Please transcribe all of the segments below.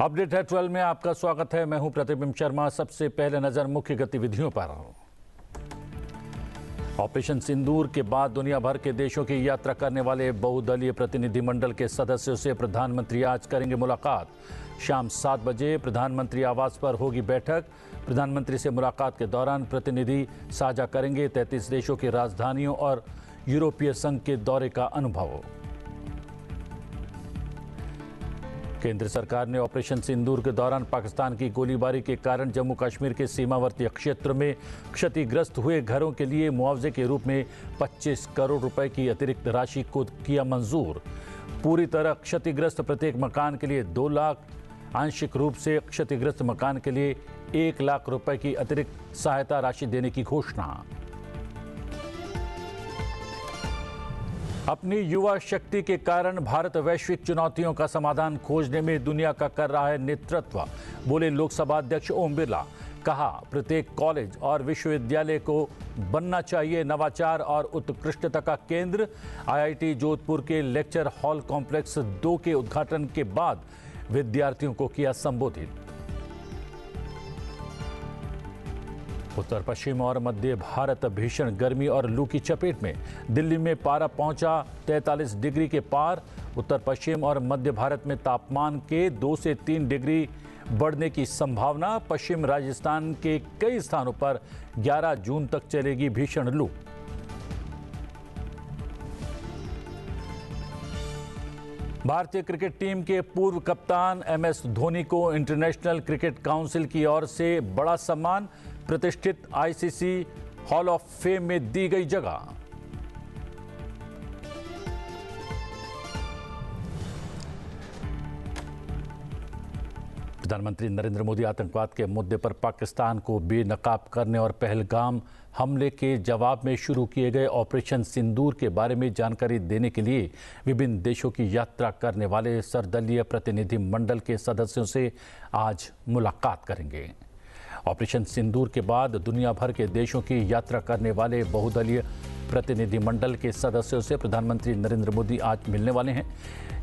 Update है 12 में आपका स्वागत है। मैं हूं प्रतिबिंब शर्मा। सबसे पहले नजर मुख्य गतिविधियों पर। ऑपरेशन सिंदूर के बाद दुनिया भर के देशों की यात्रा करने वाले बहुदलीय प्रतिनिधिमंडल के सदस्यों से प्रधानमंत्री आज करेंगे मुलाकात। शाम 7 बजे प्रधानमंत्री आवास पर होगी बैठक। प्रधानमंत्री से मुलाकात के दौरान प्रतिनिधि साझा करेंगे 33 देशों की राजधानियों और यूरोपीय संघ के दौरे का अनुभव। केंद्र सरकार ने ऑपरेशन सिंदूर के दौरान पाकिस्तान की गोलीबारी के कारण जम्मू कश्मीर के सीमावर्ती क्षेत्र में क्षतिग्रस्त हुए घरों के लिए मुआवजे के रूप में 25 करोड़ रुपए की अतिरिक्त राशि को किया मंजूर। पूरी तरह क्षतिग्रस्त प्रत्येक मकान के लिए 2 लाख, आंशिक रूप से क्षतिग्रस्त मकान के लिए 1 लाख रुपए की अतिरिक्त सहायता राशि देने की घोषणा। अपनी युवा शक्ति के कारण भारत वैश्विक चुनौतियों का समाधान खोजने में दुनिया का कर रहा है नेतृत्व, बोले लोकसभा अध्यक्ष ओम बिरला। कहा, प्रत्येक कॉलेज और विश्वविद्यालय को बनना चाहिए नवाचार और उत्कृष्टता का केंद्र। आईआईटी जोधपुर के लेक्चर हॉल कॉम्प्लेक्स 2 के उद्घाटन के बाद विद्यार्थियों को किया संबोधित। उत्तर पश्चिम और मध्य भारत भीषण गर्मी और लू की चपेट में। दिल्ली में पारा पहुंचा 43 डिग्री के पार। उत्तर पश्चिम और मध्य भारत में तापमान के 2 से 3 डिग्री बढ़ने की संभावना। पश्चिम राजस्थान के कई स्थानों पर 11 जून तक चलेगी भीषण लू। भारतीय क्रिकेट टीम के पूर्व कप्तान एमएस धोनी को इंटरनेशनल क्रिकेट काउंसिल की ओर से बड़ा सम्मान। प्रतिष्ठित आईसीसी हॉल ऑफ फेम में दी गई जगह। प्रधानमंत्री नरेंद्र मोदी आतंकवाद के मुद्दे पर पाकिस्तान को बेनकाब करने और पहलगाम हमले के जवाब में शुरू किए गए ऑपरेशन सिंदूर के बारे में जानकारी देने के लिए विभिन्न देशों की यात्रा करने वाले सर्वदलीय प्रतिनिधिमंडल के सदस्यों से आज मुलाकात करेंगे। ऑपरेशन सिंदूर के बाद दुनिया भर के देशों की यात्रा करने वाले बहुदलीय प्रतिनिधिमंडल के सदस्यों से प्रधानमंत्री नरेंद्र मोदी आज मिलने वाले हैं।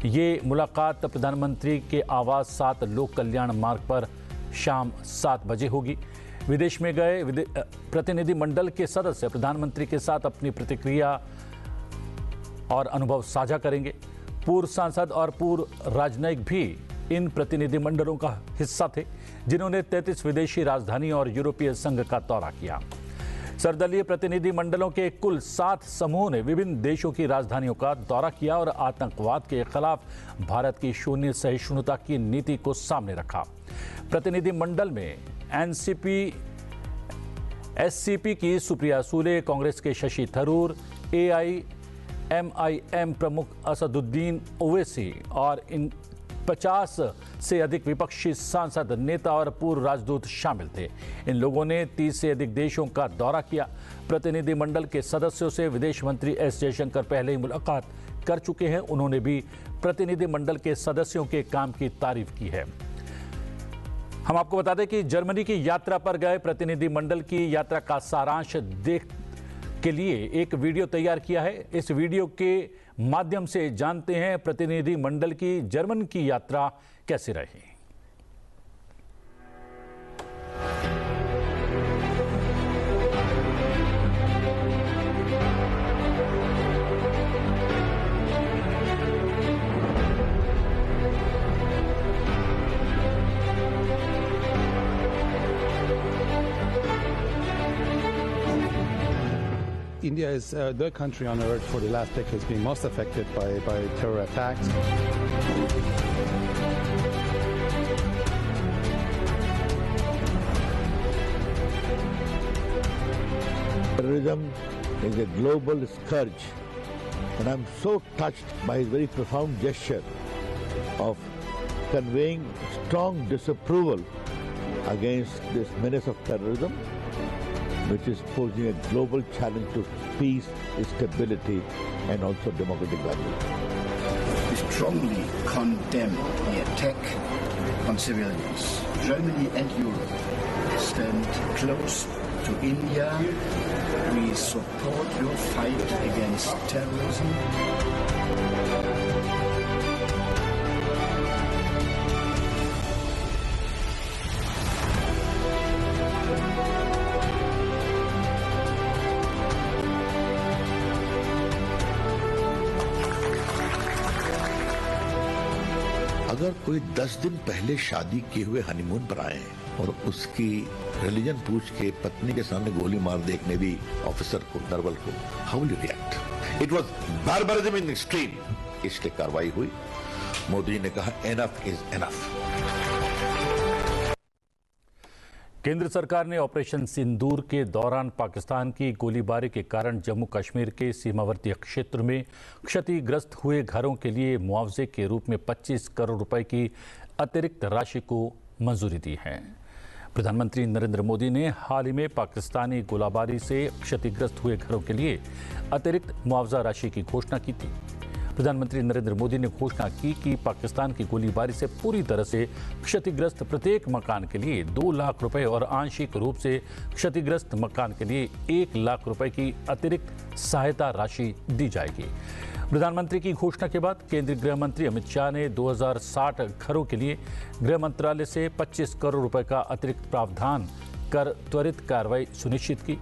ये मुलाकात प्रधानमंत्री के आवास 7 लोक कल्याण मार्ग पर शाम 7 बजे होगी। विदेश में गए प्रतिनिधिमंडल के सदस्य प्रधानमंत्री के साथ अपनी प्रतिक्रिया और अनुभव साझा करेंगे। पूर्व सांसद और पूर्व राजनयिक भी इन प्रतिनिधिमंडलों का हिस्सा थे, जिन्होंने 33 विदेशी राजधानी और यूरोपीय संघ का दौरा किया। सर्वदलीय प्रतिनिधिमंडलों के कुल 7 समूहों ने विभिन्न देशों की राजधानियों का दौरा किया और आतंकवाद के खिलाफ भारत की शून्य सहिष्णुता की नीति को सामने रखा। प्रतिनिधिमंडल में एनसीपी एससीपी की सुप्रिया सूले, कांग्रेस के शशि थरूर, एआईएमआईएम प्रमुख असदुद्दीन ओवैसी और इन 50 से अधिक विपक्षी सांसद, नेता और पूर्व राजदूत शामिल थे। इन लोगों ने 30 से अधिक देशों का दौरा किया। प्रतिनिधिमंडल के सदस्यों से विदेश मंत्री एस जयशंकर पहले ही मुलाकात कर चुके हैं। उन्होंने भी प्रतिनिधिमंडल के सदस्यों के काम की तारीफ की है। हम आपको बता दें कि जर्मनी की यात्रा पर गए प्रतिनिधिमंडल की यात्रा का सारांश देख के लिए एक वीडियो तैयार किया है। इस वीडियो के माध्यम से जानते हैं प्रतिनिधिमंडल की जर्मन की यात्रा कैसे रही। India is the country on earth for the last decades being most affected by terror attacks. Terrorism is a global scourge, and I'm so touched by his very profound gesture of conveying strong disapproval against this menace of terrorism, which is posing a global challenge to peace, stability, and also democratic values. We strongly condemn the attack on civilians. Germany and Europe stand close to India. We support your fight against terrorism. अगर कोई 10 दिन पहले शादी किए हुए honeymoon पर आए और उसकी रिलीजन पूछ के पत्नी के सामने गोली मार दे एक नेवी ऑफिसर को, नरवल को, how will you react? It was barbarism in extreme. इसलिए कार्रवाई हुई। मोदी जी ने कहा एनफ इज एनफ। केंद्र सरकार ने ऑपरेशन सिंदूर के दौरान पाकिस्तान की गोलीबारी के कारण जम्मू कश्मीर के सीमावर्ती क्षेत्र में क्षतिग्रस्त हुए घरों के लिए मुआवजे के रूप में 25 करोड़ रुपए की अतिरिक्त राशि को मंजूरी दी है। प्रधानमंत्री नरेंद्र मोदी ने हाल ही में पाकिस्तानी गोलाबारी से क्षतिग्रस्त हुए घरों के लिए अतिरिक्त मुआवजा राशि की घोषणा की थी। प्रधानमंत्री नरेंद्र मोदी ने घोषणा की कि पाकिस्तान की गोलीबारी से पूरी तरह से क्षतिग्रस्त प्रत्येक मकान के लिए 2 लाख रुपए और आंशिक रूप से क्षतिग्रस्त मकान के लिए 1 लाख रुपए की अतिरिक्त सहायता राशि दी जाएगी। प्रधानमंत्री की घोषणा के बाद केंद्रीय गृह मंत्री अमित शाह ने 2060 घरों के लिए गृह मंत्रालय से 25 करोड़ रुपए का अतिरिक्त प्रावधान कर त्वरित कार्रवाई सुनिश्चित की।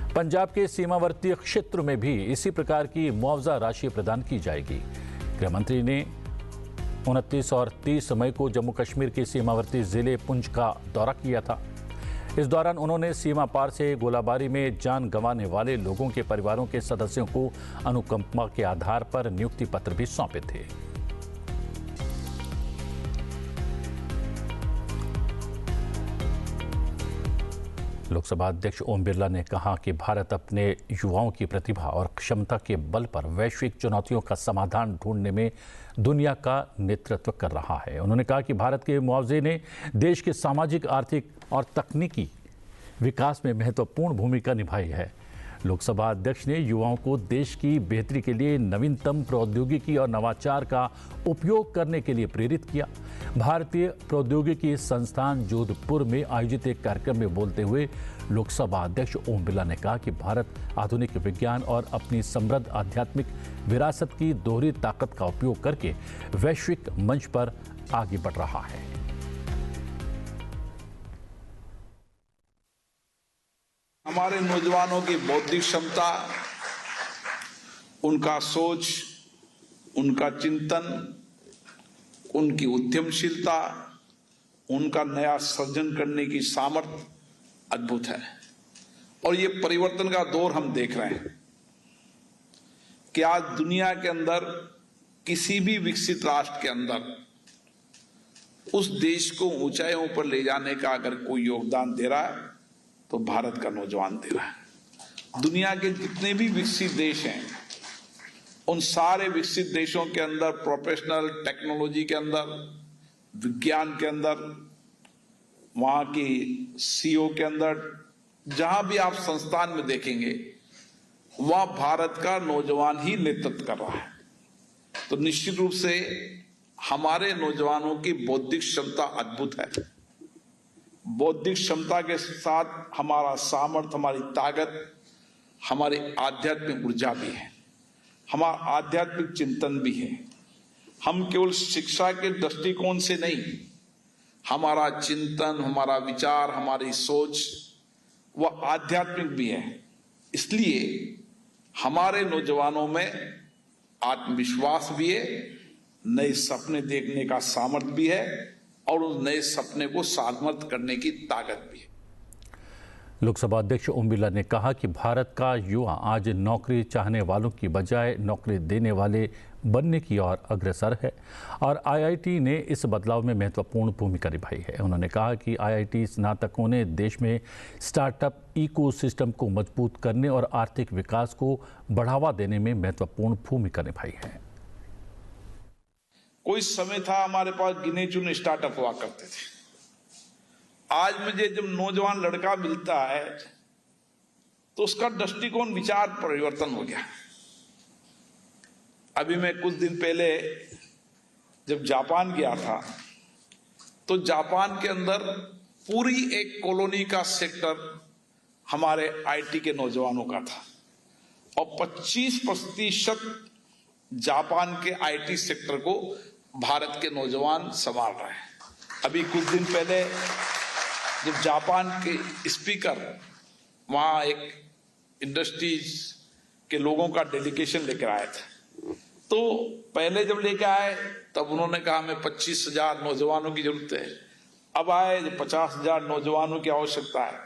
पंजाब के सीमावर्ती क्षेत्र में भी इसी प्रकार की मुआवजा राशि प्रदान की जाएगी। गृह मंत्री ने 29 और 30 मई को जम्मू कश्मीर के सीमावर्ती जिले पुंछ का दौरा किया था। इस दौरान उन्होंने सीमा पार से गोलाबारी में जान गंवाने वाले लोगों के परिवारों के सदस्यों को अनुकंपा के आधार पर नियुक्ति पत्र भी सौंपे थे। लोकसभा अध्यक्ष ओम बिरला ने कहा कि भारत अपने युवाओं की प्रतिभा और क्षमता के बल पर वैश्विक चुनौतियों का समाधान ढूंढने में दुनिया का नेतृत्व कर रहा है। उन्होंने कहा कि भारत के मुआवजे ने देश के सामाजिक, आर्थिक और तकनीकी विकास में महत्वपूर्ण भूमिका निभाई है। लोकसभा अध्यक्ष ने युवाओं को देश की बेहतरी के लिए नवीनतम प्रौद्योगिकी और नवाचार का उपयोग करने के लिए प्रेरित किया। भारतीय प्रौद्योगिकी संस्थान जोधपुर में आयोजित एक कार्यक्रम में बोलते हुए लोकसभा अध्यक्ष ओम बिरला ने कहा कि भारत आधुनिक विज्ञान और अपनी समृद्ध आध्यात्मिक विरासत की दोहरी ताकत का उपयोग करके वैश्विक मंच पर आगे बढ़ रहा है। हमारे नौजवानों की बौद्धिक क्षमता, उनका सोच, उनका चिंतन, उनकी उद्यमशीलता, उनका नया सृजन करने की सामर्थ्य अद्भुत है। और ये परिवर्तन का दौर हम देख रहे हैं कि आज दुनिया के अंदर किसी भी विकसित राष्ट्र के अंदर उस देश को ऊंचाइयों पर ले जाने का अगर कोई योगदान दे रहा है तो भारत का नौजवान दे रहा है। दुनिया के जितने भी विकसित देश हैं, उन सारे विकसित देशों के अंदर प्रोफेशनल टेक्नोलॉजी के अंदर, विज्ञान के अंदर, वहां की सीओ के अंदर, जहां भी आप संस्थान में देखेंगे वहां भारत का नौजवान ही नेतृत्व कर रहा है। तो निश्चित रूप से हमारे नौजवानों की बौद्धिक क्षमता अद्भुत है। बौद्धिक क्षमता के साथ हमारा सामर्थ्य, हमारी ताकत, हमारी आध्यात्मिक ऊर्जा भी है, हमारा आध्यात्मिक चिंतन भी है। हम केवल शिक्षा के दृष्टिकोण से नहीं, हमारा चिंतन, हमारा विचार, हमारी सोच वह आध्यात्मिक भी है। इसलिए हमारे नौजवानों में आत्मविश्वास भी है, नए सपने देखने का सामर्थ्य भी है और उस नए सपने को साकार करने की ताकत भी है। लोकसभा अध्यक्ष ओम बिरला ने कहा कि भारत का युवा आज नौकरी चाहने वालों की बजाय नौकरी देने वाले बनने की ओर अग्रसर है और आईआईटी ने इस बदलाव में महत्वपूर्ण भूमिका निभाई है। उन्होंने कहा कि आईआईटी स्नातकों ने देश में स्टार्टअप इकोसिस्टम को मजबूत करने और आर्थिक विकास को बढ़ावा देने में महत्वपूर्ण भूमिका निभाई है। कोई समय था हमारे पास गिने चुने स्टार्टअप हुआ करते थे। आज मुझे जब नौजवान लड़का मिलता है तो उसका दृष्टिकोण, विचार परिवर्तन हो गया। अभी मैं कुछ दिन पहले जब जापान गया था तो जापान के अंदर पूरी एक कॉलोनी का सेक्टर हमारे आईटी के नौजवानों का था और 25% जापान के आईटी सेक्टर को भारत के नौजवान संभाल रहे हैं। अभी कुछ दिन पहले जब जापान के स्पीकर वहां एक इंडस्ट्रीज के लोगों का डेलीगेशन लेकर आए थे तो पहले जब लेके आए तब उन्होंने कहा हमें 25,000 नौजवानों की जरूरत है। अब आए 50,000 नौजवानों की आवश्यकता है।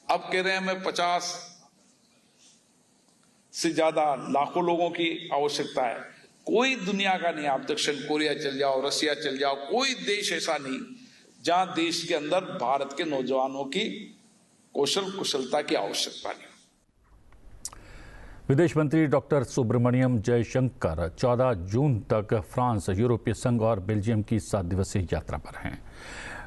अब कह रहे हैं हमें 50 से ज्यादा लाखों लोगों की आवश्यकता है। कोई दुनिया का नहीं, आप दक्षिण कोरिया चल जाओ, रसिया चल जाओ, कोई देश ऐसा नहीं जहां देश के अंदर भारत के नौजवानों की कुशलता की आवश्यकता नहीं। विदेश मंत्री डॉक्टर सुब्रमण्यम जयशंकर 14 जून तक फ्रांस, यूरोपीय संघ और बेल्जियम की 7 दिवसीय यात्रा पर हैं।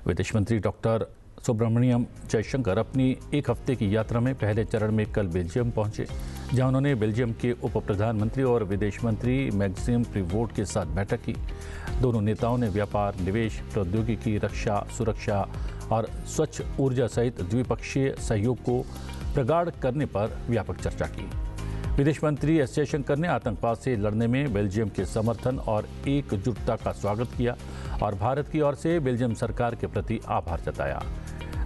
विदेश मंत्री डॉक्टर सुब्रमण्यम जयशंकर अपनी 1 हफ्ते की यात्रा में पहले चरण में कल बेल्जियम पहुंचे, जहां उन्होंने बेल्जियम के उप प्रधानमंत्री और विदेश मंत्री मैक्सिम प्रीवोट के साथ बैठक की। दोनों नेताओं ने व्यापार, निवेश, प्रौद्योगिकी, रक्षा, सुरक्षा और स्वच्छ ऊर्जा सहित द्विपक्षीय सहयोग को प्रगाढ़ करने पर व्यापक चर्चा की। विदेश मंत्री एस जयशंकर ने आतंकवाद से लड़ने में बेल्जियम के समर्थन और एकजुटता का स्वागत किया और भारत की ओर से बेल्जियम सरकार के प्रति आभार जताया।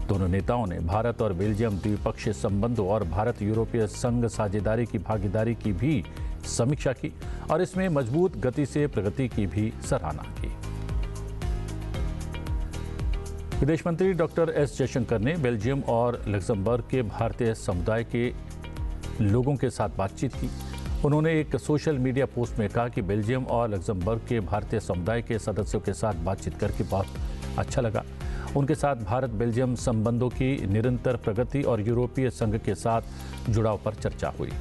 दोनों नेताओं ने भारत और बेल्जियम द्विपक्षीय संबंधों और भारत यूरोपीय संघ साझेदारी की भागीदारी की भी समीक्षा की और इसमें मजबूत गति से प्रगति की भी सराहना की। विदेश मंत्री डॉक्टर एस जयशंकर ने बेल्जियम और लक्समबर्ग के भारतीय समुदाय के लोगों के साथ बातचीत की। उन्होंने एक सोशल मीडिया पोस्ट में कहा कि बेल्जियम और लक्समबर्ग के भारतीय समुदाय के सदस्यों के साथ बातचीत करके बहुत अच्छा लगा। उनके साथ भारत बेल्जियम संबंधों की निरंतर प्रगति और यूरोपीय संघ के साथ जुड़ाव पर चर्चा हुई।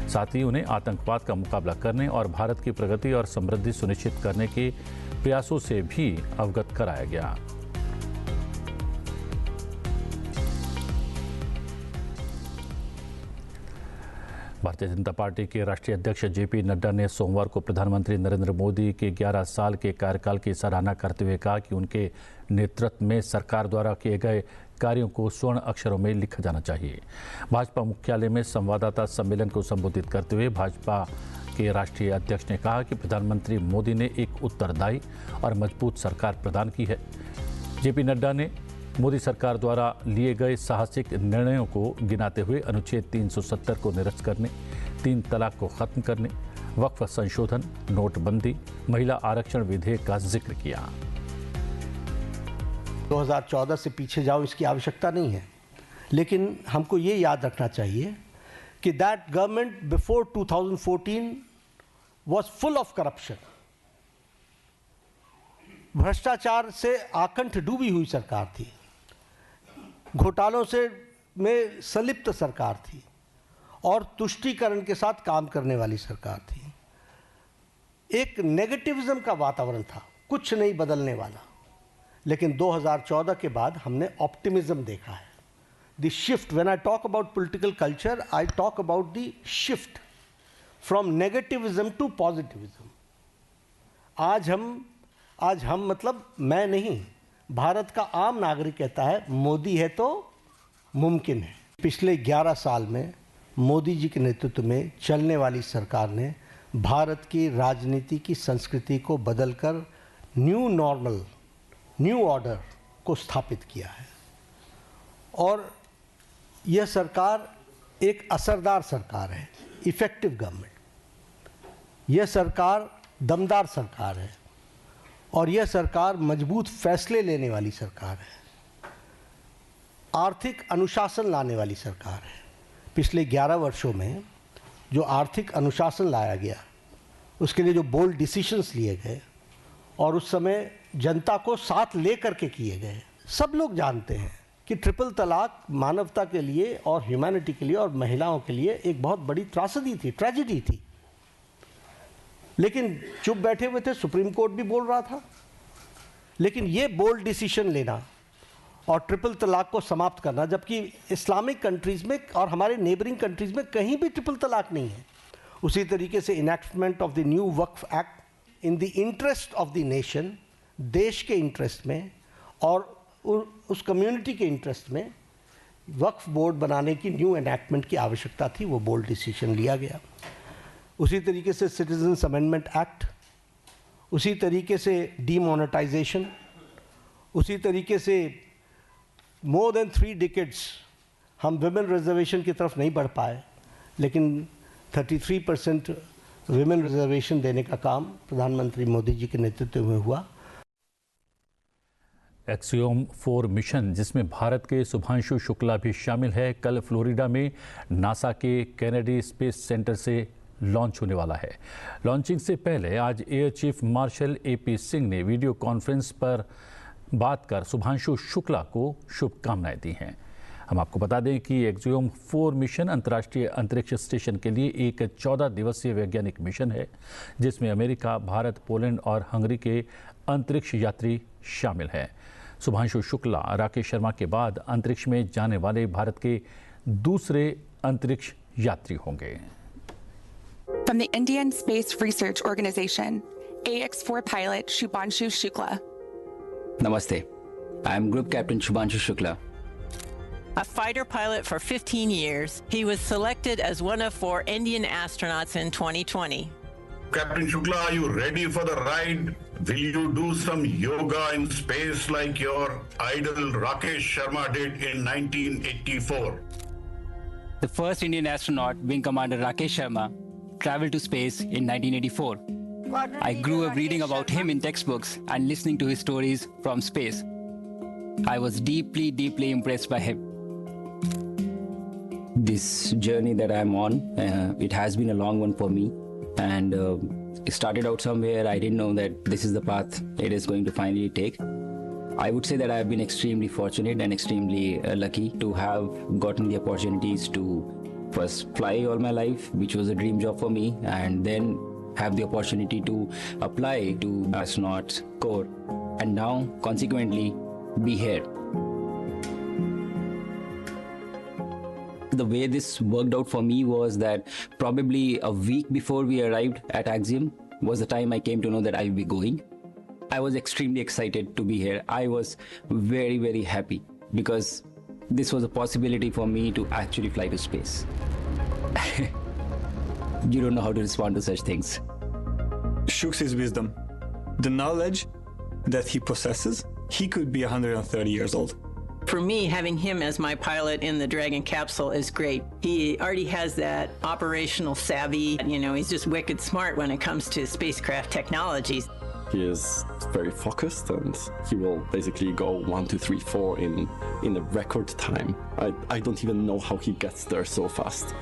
साथ ही उन्हें आतंकवाद का मुकाबला करने और भारत की प्रगति और समृद्धि सुनिश्चित करने के प्रयासों से भी अवगत कराया गया। भारतीय जनता पार्टी के राष्ट्रीय अध्यक्ष जेपी नड्डा ने सोमवार को प्रधानमंत्री नरेंद्र मोदी के 11 साल के कार्यकाल की सराहना करते हुए कहा कि उनके नेतृत्व में सरकार द्वारा किए गए कार्यों को स्वर्ण अक्षरों में लिखा जाना चाहिए। भाजपा मुख्यालय में संवाददाता सम्मेलन को संबोधित करते हुए भाजपा के राष्ट्रीय अध्यक्ष ने कहा कि प्रधानमंत्री मोदी ने एक उत्तरदायी और मजबूत सरकार प्रदान की है। जेपी नड्डा ने मोदी सरकार द्वारा लिए गए साहसिक निर्णयों को गिनाते हुए अनुच्छेद 370 को निरस्त करने, 3 तलाक को खत्म करने, वक्फ संशोधन, नोटबंदी, महिला आरक्षण विधेयक का जिक्र किया। 2014 से पीछे जाओ इसकी आवश्यकता नहीं है, लेकिन हमको ये याद रखना चाहिए कि that government before 2014 was full of corruption. भ्रष्टाचार से आकंठ डूबी हुई सरकार थी, घोटालों से में संलिप्त सरकार थी और तुष्टीकरण के साथ काम करने वाली सरकार थी। एक नेगेटिविज्म का वातावरण था, कुछ नहीं बदलने वाला। लेकिन 2014 के बाद हमने ऑप्टिमिज्म देखा है। The shift, when I talk about political culture, I talk about the shift from negativism to positivism. आज हम मतलब मैं नहीं, भारत का आम नागरिक कहता है मोदी है तो मुमकिन है। पिछले 11 साल में मोदी जी के नेतृत्व में चलने वाली सरकार ने भारत की राजनीति की संस्कृति को बदलकर न्यू नॉर्मल, न्यू ऑर्डर को स्थापित किया है। और यह सरकार एक असरदार सरकार है, इफेक्टिव गवर्नमेंट। यह सरकार दमदार सरकार है और यह सरकार मजबूत फैसले लेने वाली सरकार है, आर्थिक अनुशासन लाने वाली सरकार है। पिछले 11 वर्षों में जो आर्थिक अनुशासन लाया गया, उसके लिए जो बोल्ड डिसीजंस लिए गए और उस समय जनता को साथ ले करके किए गए। सब लोग जानते हैं कि ट्रिपल तलाक मानवता के लिए और ह्यूमैनिटी के लिए और महिलाओं के लिए एक बहुत बड़ी त्रासदी थी, ट्रेजेडी थी। लेकिन चुप बैठे हुए थे, सुप्रीम कोर्ट भी बोल रहा था। लेकिन ये बोल्ड डिसीजन लेना और ट्रिपल तलाक को समाप्त करना, जबकि इस्लामिक कंट्रीज़ में और हमारे नेबरिंग कंट्रीज़ में कहीं भी ट्रिपल तलाक नहीं है। उसी तरीके से enactment of the new Waqf act in the interest of the nation, देश के इंटरेस्ट में और उस कम्युनिटी के इंटरेस्ट में वक्फ बोर्ड बनाने की न्यू एनैक्टमेंट की आवश्यकता थी, वो बोल्ड डिसीजन लिया गया। उसी तरीके से सिटीजन्स अमेंडमेंट एक्ट, उसी तरीके से डीमोनेटाइजेशन, उसी तरीके से मोर देन 3 डिकेड्स हम विमेन रिजर्वेशन की तरफ नहीं बढ़ पाए, लेकिन 33% विमेन रिजर्वेशन देने का काम प्रधानमंत्री मोदी जी के नेतृत्व में हुआ। एक्सियोम 4 मिशन, जिसमें भारत के शुभांशु शुक्ला भी शामिल है, कल फ्लोरिडा में नासा के कैनेडी स्पेस सेंटर से लॉन्च होने वाला है। लॉन्चिंग से पहले आज air chief marshal AP Singh ने वीडियो कॉन्फ्रेंस पर बात कर शुभांशु शुक्ला को शुभकामनाएं दी हैं। हम आपको बता दें कि एक्सियोम 4 मिशन अंतर्राष्ट्रीय अंतरिक्ष स्टेशन के लिए एक 14 दिवसीय वैज्ञानिक मिशन है, जिसमें अमेरिका, भारत, पोलैंड और हंगरी के अंतरिक्ष यात्री शामिल हैं। शुभांशु शुक्ला राकेश शर्मा के बाद अंतरिक्ष में जाने वाले भारत के दूसरे अंतरिक्ष यात्री होंगे। From the Indian Space Research Organization, AX4 pilot Shubhanshu Shukla. Namaste. I am Group Captain Shubhanshu Shukla. A fighter pilot for 15 years, he was selected as one of 4 Indian astronauts in 2020. Captain Shukla, are you ready for the ride? Will you do some yoga in space like your idol Rakesh Sharma did in 1984? The first Indian astronaut, Wing Commander Rakesh Sharma, traveled to space in 1984. I grew up reading about him in textbooks and listening to his stories from space. I was deeply, deeply impressed by him. This journey that I'm on, it has been a long one for me. And it started out somewhere. I didn't know that this is the path it is going to finally take. I would say that I have been extremely fortunate and extremely lucky to have gotten the opportunities to first fly all my life, which was a dream job for me, and then have the opportunity to apply to astronaut corps, and now consequently be here. The way this worked out for me was that probably a week before we arrived at Axiom was the time I came to know that I will be going. I was extremely excited to be here. I was very, very happy because this was a possibility for me to actually fly to space. You don't know how to respond to such things. Shooks his wisdom. The knowledge that he possesses, he could be 130 years old. For me, having him as my pilot in the Dragon capsule is great. He already has that operational savvy. You know, he's just wicked smart when it comes to spacecraft technologies. He is very focused and he will basically go 1, 2, 3, 4 in a record time. I don't even know how he gets there so fast.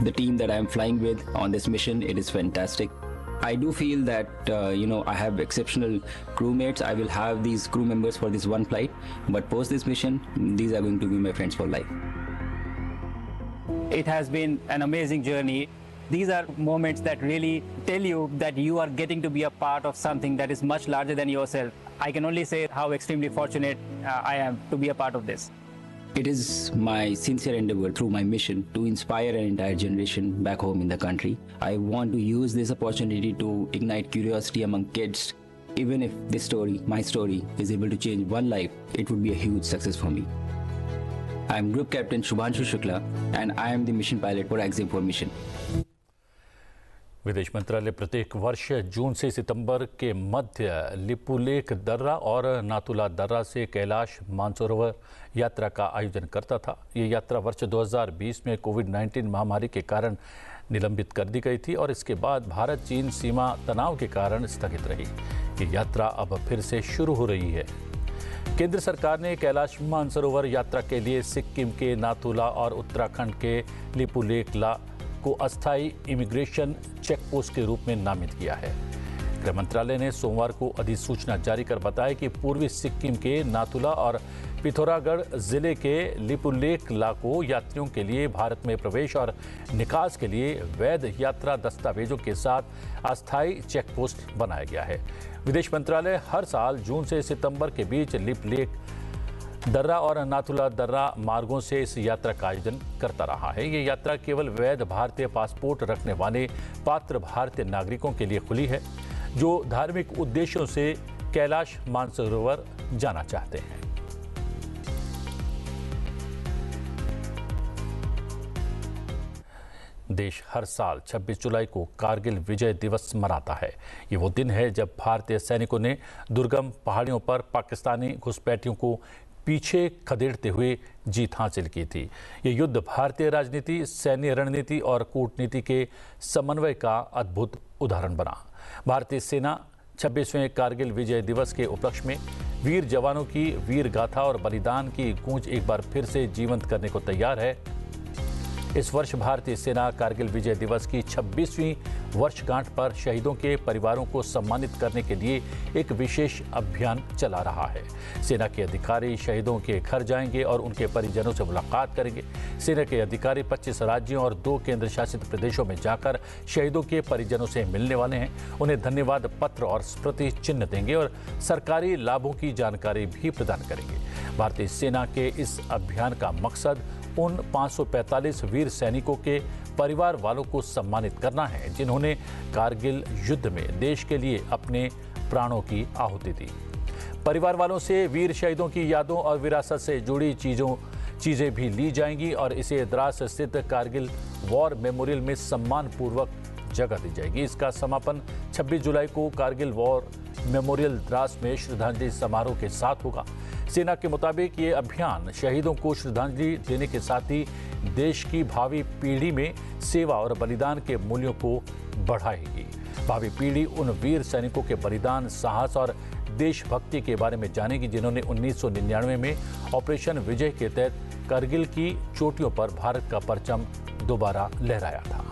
The team that I'm flying with on this mission, it is fantastic. I do feel that, I have exceptional crewmates. I will have these crew members for this one flight, but post this mission, these are going to be my friends for life. It has been an amazing journey. These are moments that really tell you that you are getting to be a part of something that is much larger than yourself. I can only say how extremely fortunate I am to be a part of this. It is my sincere endeavor through my mission to inspire an entire generation back home in the country. I want to use this opportunity to ignite curiosity among kids. Even if this story, my story, is able to change one life, it would be a huge success for me. I am Group Captain Shubhanshu Shukla and I am the mission pilot for Axiom 4 mission. विदेश मंत्रालय प्रत्येक वर्ष जून से सितंबर के मध्य लिपुलेख दर्रा और नाथुला दर्रा से कैलाश मानसरोवर यात्रा का आयोजन करता था। ये यात्रा वर्ष 2020 में कोविड-19 महामारी के कारण निलंबित कर दी गई थी और इसके बाद भारत चीन सीमा तनाव के कारण स्थगित रही। ये यात्रा अब फिर से शुरू हो रही है। केंद्र सरकार ने कैलाश मानसरोवर यात्रा के लिए सिक्किम के नाथुला और उत्तराखंड के लिपुलेखला को अस्थायी इमिग्रेशन चेक पोस्ट के रूप में नामित किया है। गृह मंत्रालय ने सोमवार को अधिसूचना जारी कर बताया कि पूर्वी सिक्किम के नाथुला और पिथौरागढ़ जिले के लिपुलेखला को यात्रियों के लिए भारत में प्रवेश और निकास के लिए वैध यात्रा दस्तावेजों के साथ अस्थायी चेक पोस्ट बनाया गया है। विदेश मंत्रालय हर साल जून से सितंबर के बीच लिपुलेख दर्रा और नाथुला दर्रा मार्गों से इस यात्रा का आयोजन करता रहा है। ये यात्रा केवल वैध भारतीय पासपोर्ट रखने वाले पात्र भारतीय नागरिकों के लिए खुली है जो धार्मिक उद्देश्यों से कैलाश मानसरोवर जाना चाहते हैं। देश हर साल 26 जुलाई को कारगिल विजय दिवस मनाता है। ये वो दिन है जब भारतीय सैनिकों ने दुर्गम पहाड़ियों पर पाकिस्तानी घुसपैठियों को पीछे खदेड़ते हुए जीत हासिल की थी। ये युद्ध भारतीय राजनीति, सैन्य रणनीति और कूटनीति के समन्वय का अद्भुत उदाहरण बना। भारतीय सेना 26वें कारगिल विजय दिवस के उपलक्ष्य में वीर जवानों की वीर गाथा और बलिदान की गूंज एक बार फिर से जीवंत करने को तैयार है। इस वर्ष भारतीय सेना कारगिल विजय दिवस की 26वीं वर्षगांठ पर शहीदों के परिवारों को सम्मानित करने के लिए एक विशेष अभियान चला रहा है। सेना के अधिकारी शहीदों के घर जाएंगे और उनके परिजनों से मुलाकात करेंगे। सेना के अधिकारी 25 राज्यों और 2 केंद्र शासित प्रदेशों में जाकर शहीदों के परिजनों से मिलने वाले हैं। उन्हें धन्यवाद पत्र और स्मृति चिन्ह देंगे और सरकारी लाभों की जानकारी भी प्रदान करेंगे। भारतीय सेना के इस अभियान का मकसद उन 545 वीर सैनिकों के परिवार वालों को सम्मानित करना है जिन्होंने कारगिल युद्ध में देश के लिए अपने प्राणों की आहुति दी। परिवार वालों से वीर शहीदों की यादों और विरासत से जुड़ी चीजें भी ली जाएंगी और इसे द्रास स्थित कारगिल वॉर मेमोरियल में सम्मान पूर्वक जगह दी जाएगी। इसका समापन 26 जुलाई को कारगिल वॉर मेमोरियल द्रास में श्रद्धांजलि समारोह के साथ होगा। सेना के मुताबिक ये अभियान शहीदों को श्रद्धांजलि देने के साथ ही देश की भावी पीढ़ी में सेवा और बलिदान के मूल्यों को बढ़ाएगी। भावी पीढ़ी उन वीर सैनिकों के बलिदान, साहस और देशभक्ति के बारे में जानेगी जिन्होंने 1999 में ऑपरेशन विजय के तहत करगिल की चोटियों पर भारत का परचम दोबारा लहराया था।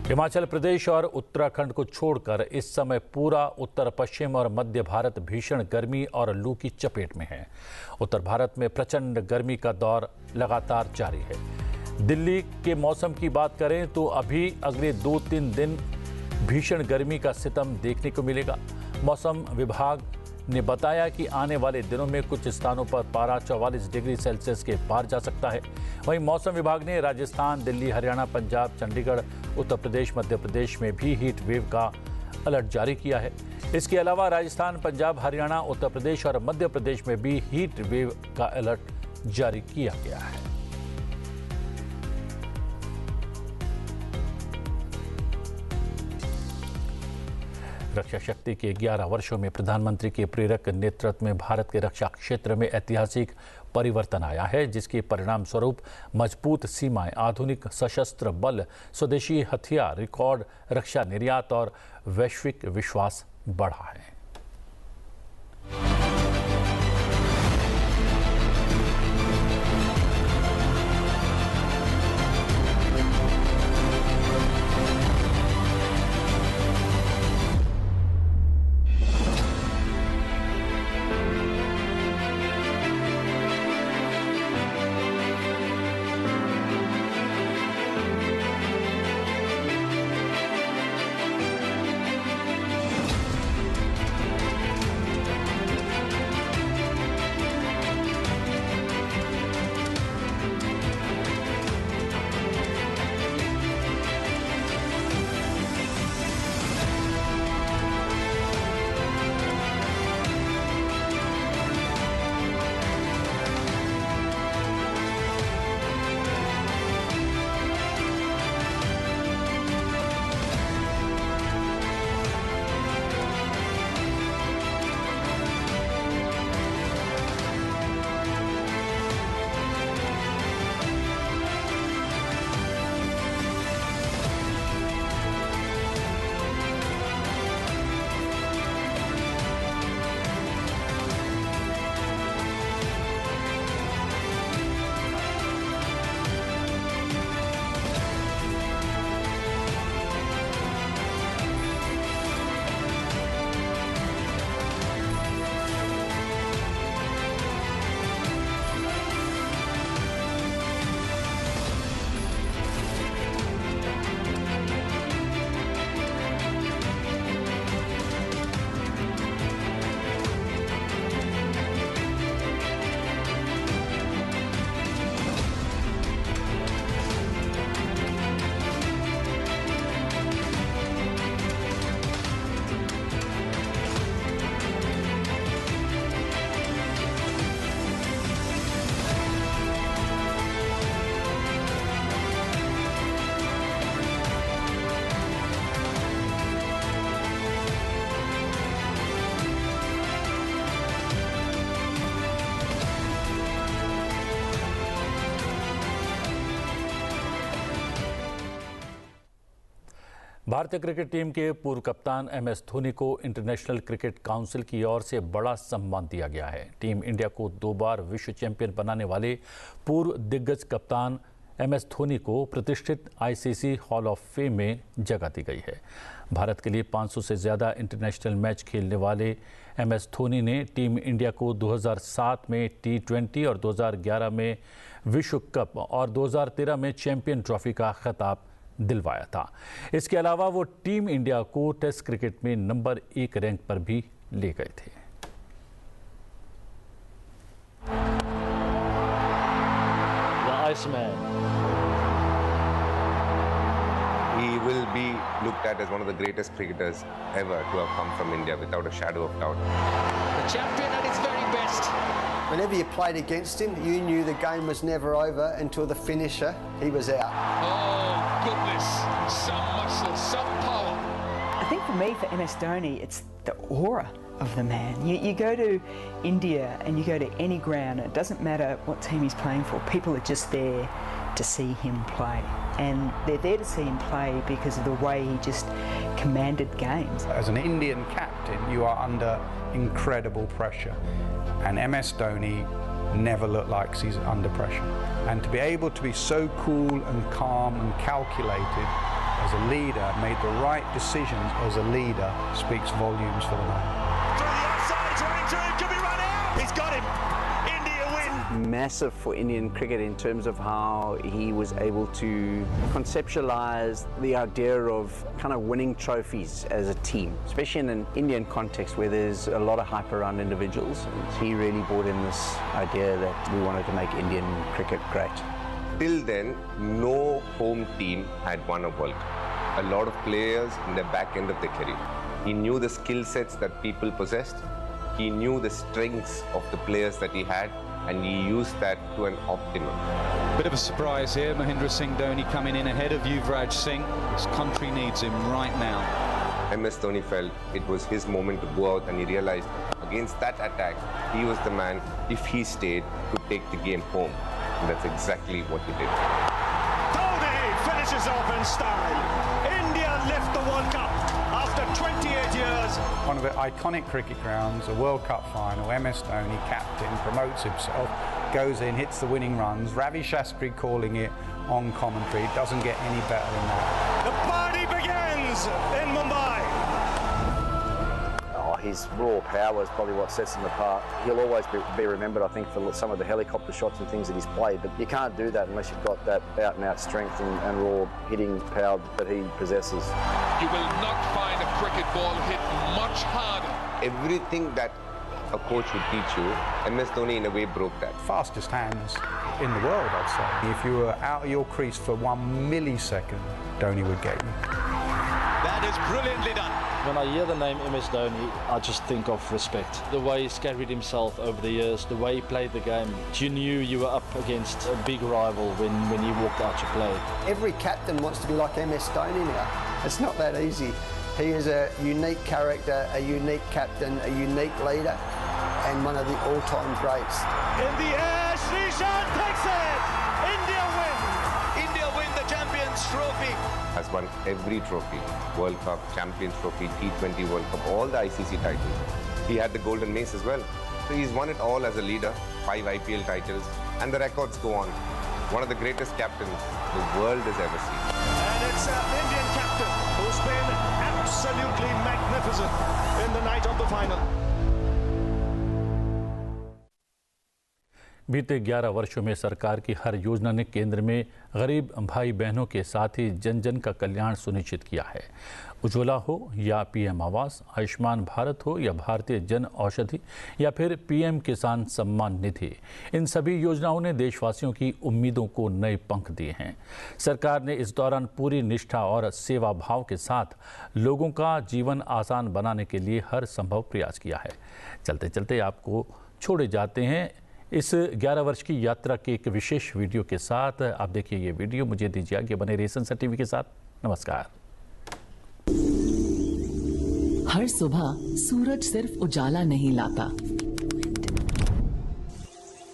हिमाचल प्रदेश और उत्तराखंड को छोड़कर इस समय पूरा उत्तर पश्चिम और मध्य भारत भीषण गर्मी और लू की चपेट में है। उत्तर भारत में प्रचंड गर्मी का दौर लगातार जारी है। दिल्ली के मौसम की बात करें तो अभी अगले 2-3 दिन भीषण गर्मी का सितम देखने को मिलेगा। मौसम विभाग ने बताया कि आने वाले दिनों में कुछ स्थानों पर पारा 44 डिग्री सेल्सियस के पार जा सकता है। वहीं मौसम विभाग ने राजस्थान, दिल्ली, हरियाणा, पंजाब, चंडीगढ़, उत्तर प्रदेश, मध्य प्रदेश में भी हीट वेव का अलर्ट जारी किया है। इसके अलावा राजस्थान, पंजाब, हरियाणा, उत्तर प्रदेश और मध्य प्रदेश में भी हीट वेव का अलर्ट जारी किया गया है। रक्षा शक्ति के 11 वर्षों में प्रधानमंत्री के प्रेरक नेतृत्व में भारत के रक्षा क्षेत्र में ऐतिहासिक परिवर्तन आया है, जिसके परिणाम स्वरूप मजबूत सीमाएं, आधुनिक सशस्त्र बल, स्वदेशी हथियार, रिकॉर्ड रक्षा निर्यात और वैश्विक विश्वास बढ़ा है। भारतीय क्रिकेट टीम के पूर्व कप्तान MS धोनी को इंटरनेशनल क्रिकेट काउंसिल की ओर से बड़ा सम्मान दिया गया है। टीम इंडिया को 2 बार विश्व चैंपियन बनाने वाले पूर्व दिग्गज कप्तान MS धोनी को प्रतिष्ठित ICC हॉल ऑफ फेम में जगह दी गई है। भारत के लिए 500 से ज़्यादा इंटरनेशनल मैच खेलने वाले MS धोनी ने टीम इंडिया को 2007 में T20 और 2011 में विश्व कप और 2013 में चैंपियन ट्रॉफी का खिताब दिलवाया था। इसके अलावा वो टीम इंडिया को टेस्ट क्रिकेट में नंबर 1 रैंक पर भी ले गए थे। He will be looked at as one of the greatest cricketers ever to have come from India, without a shadow of doubt. The champion at his very best. Whenever you played against him, you knew the game was never over until the finisher, he was out. Oh, goodness. Some muscle, some power. I think for me, for MS Dhoni, it's the aura of the man. You go to India and you go to any ground, it doesn't matter what team he's playing for, people are just there to see him play. And they're there to see him play because of the way he just commanded games. As an Indian captain, you are under incredible pressure. And MS Dhoni never looked like he's under pressure. And to be able to be so cool and calm and calculated as a leader, made the right decisions as a leader, speaks volumes for the man. Through the offside, it's running through, could be run out. He's got him. India win. Massive for Indian cricket in terms of how he was able to conceptualize the idea of kind of winning trophies as a team, especially in an Indian context where there's a lot of hype around individuals. He really brought in this idea that we wanted to make Indian cricket great. Till then, no home team had won a World Cup. A lot of players in the back end of their career. He knew the skill sets that people possessed. He knew the strengths of the players that he had, and he used that to an optimum. Bit of a surprise here, Mahendra Singh Dhoni coming in ahead of Yuvraj Singh. His country needs him right now. MS Dhoni felt it was his moment to go out, and he realized against that attack, he was the man, if he stayed, to take the game home. And that's exactly what he did. Dhoni finishes off in style. India lift the World Cup after 28 years. One of the iconic cricket grounds, a World Cup final, MS Dhoni, captain, promotes himself, goes in, hits the winning runs. Ravi Shastri calling it on commentary. It doesn't get any better than that. The party begins in Mumbai. His raw power is probably what sets him apart. He'll always be remembered, I think, for some of the helicopter shots and things that he's played, but you can't do that unless you've got that out-and-out strength and raw hitting power that he possesses. You will not find a cricket ball hit much harder. Everything that a coach would teach you, MS Dhoni in a way broke that. Fastest hands in the world, I'd say. If you were out of your crease for 1 millisecond, Dhoni would get you. That is brilliantly done. When I hear the name MS Dhoni, I just think of respect. The way he's carried himself over the years, the way he played the game. You knew you were up against a big rival when you walked out to play. Every captain wants to be like MS Dhoni now. It's not that easy. He is a unique character, a unique captain, a unique leader, and one of the all-time greats. In the air, Srishan takes it! India win! India win the Champions Trophy! Has won every trophy, World Cup, Champions Trophy, T20 World Cup, all the ICC titles. He had the Golden Mace as well. So he's won it all as a leader, 5 IPL titles, and the records go on. One of the greatest captains the world has ever seen. And it's an Indian captain who's been absolutely magnificent in the night of the final. बीते 11 वर्षों में सरकार की हर योजना ने केंद्र में गरीब भाई बहनों के साथ ही जन जन का कल्याण सुनिश्चित किया है। उज्ज्वला हो या PM आवास, आयुष्मान भारत हो या भारतीय जन औषधि या फिर PM किसान सम्मान निधि, इन सभी योजनाओं ने देशवासियों की उम्मीदों को नए पंख दिए हैं। सरकार ने इस दौरान पूरी निष्ठा और सेवा भाव के साथ लोगों का जीवन आसान बनाने के लिए हर संभव प्रयास किया है। चलते चलते आपको छोड़े जाते हैं इस 11 वर्ष की यात्रा के एक विशेष वीडियो के साथ। आप देखिए ये वीडियो, मुझे दीजिए आगे, बने रहिए सनसनी टीवी के साथ। नमस्कार। हर सुबह सूरज सिर्फ उजाला नहीं लाता,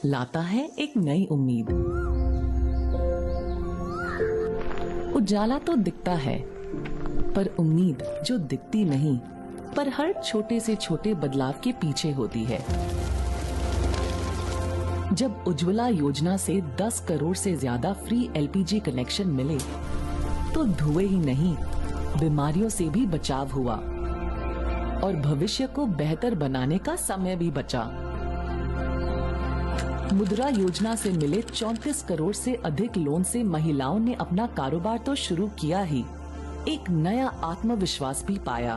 लाता है एक नई उम्मीद। उजाला तो दिखता है पर उम्मीद जो दिखती नहीं, पर हर छोटे से छोटे बदलाव के पीछे होती है। जब उज्ज्वला योजना से 10 करोड़ से ज्यादा फ्री LPG कनेक्शन मिले, तो धुएं ही नहीं, बीमारियों से भी बचाव हुआ और भविष्य को बेहतर बनाने का समय भी बचा। मुद्रा योजना से मिले 34 करोड़ से अधिक लोन से महिलाओं ने अपना कारोबार तो शुरू किया ही, एक नया आत्मविश्वास भी पाया।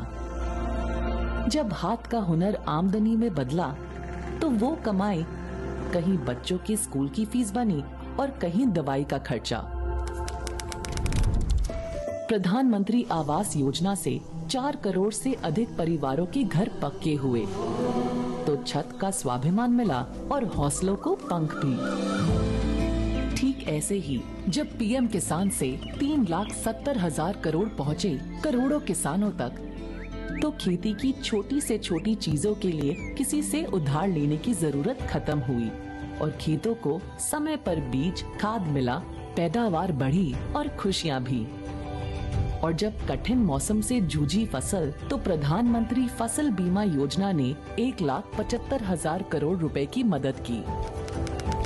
जब हाथ का हुनर आमदनी में बदला, तो वो कमाई कहीं बच्चों के स्कूल की फीस बनी और कहीं दवाई का खर्चा। प्रधानमंत्री आवास योजना से 4 करोड़ से अधिक परिवारों के घर पक्के हुए, तो छत का स्वाभिमान मिला और हौसलों को पंख भी। ठीक ऐसे ही जब PM किसान से 3,70,000 करोड़ पहुँचे करोड़ों किसानों तक, तो खेती की छोटी से छोटी चीजों के लिए किसी से उधार लेने की जरूरत खत्म हुई और खेतों को समय पर बीज खाद मिला, पैदावार बढ़ी और खुशियां भी। और जब कठिन मौसम से जूझी फसल, तो प्रधानमंत्री फसल बीमा योजना ने 1,75,000 करोड़ रुपए की मदद की।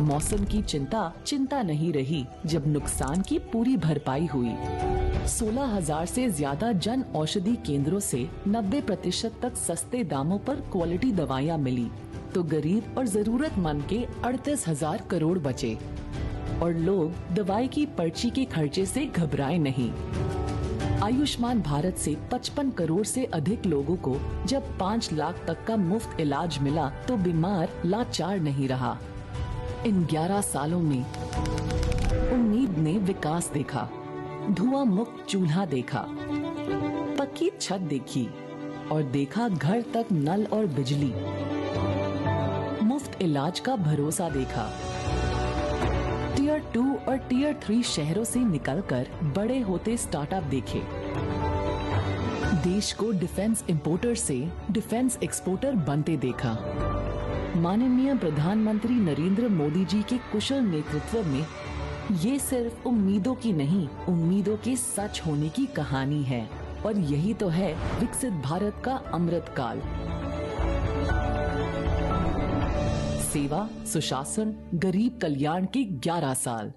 मौसम की चिंता नहीं रही जब नुकसान की पूरी भरपाई हुई। 16,000 से ज्यादा जन औषधि केंद्रों से 90% तक सस्ते दामों पर क्वालिटी दवाइयाँ मिली, तो गरीब और जरूरतमंद के 38,000 करोड़ बचे और लोग दवाई की पर्ची के खर्चे से घबराए नहीं। आयुष्मान भारत से 55 करोड़ से अधिक लोगों को जब 5 लाख तक का मुफ्त इलाज मिला, तो बीमार लाचार नहीं रहा। इन 11 सालों में उम्मीद ने विकास देखा, धुआं मुक्त चूल्हा देखा, पक्की छत देखी और देखा घर तक नल और बिजली, मुफ्त इलाज का भरोसा देखा। टियर 2 और टियर 3 शहरों से निकलकर बड़े होते स्टार्टअप देखे। देश को डिफेंस इंपोर्टर से डिफेंस एक्सपोर्टर बनते देखा। माननीय प्रधानमंत्री नरेंद्र मोदी जी के कुशल नेतृत्व में ये सिर्फ उम्मीदों की नहीं, उम्मीदों के सच होने की कहानी है और यही तो है विकसित भारत का अमृत काल। सेवा, सुशासन, गरीब कल्याण के 11 साल।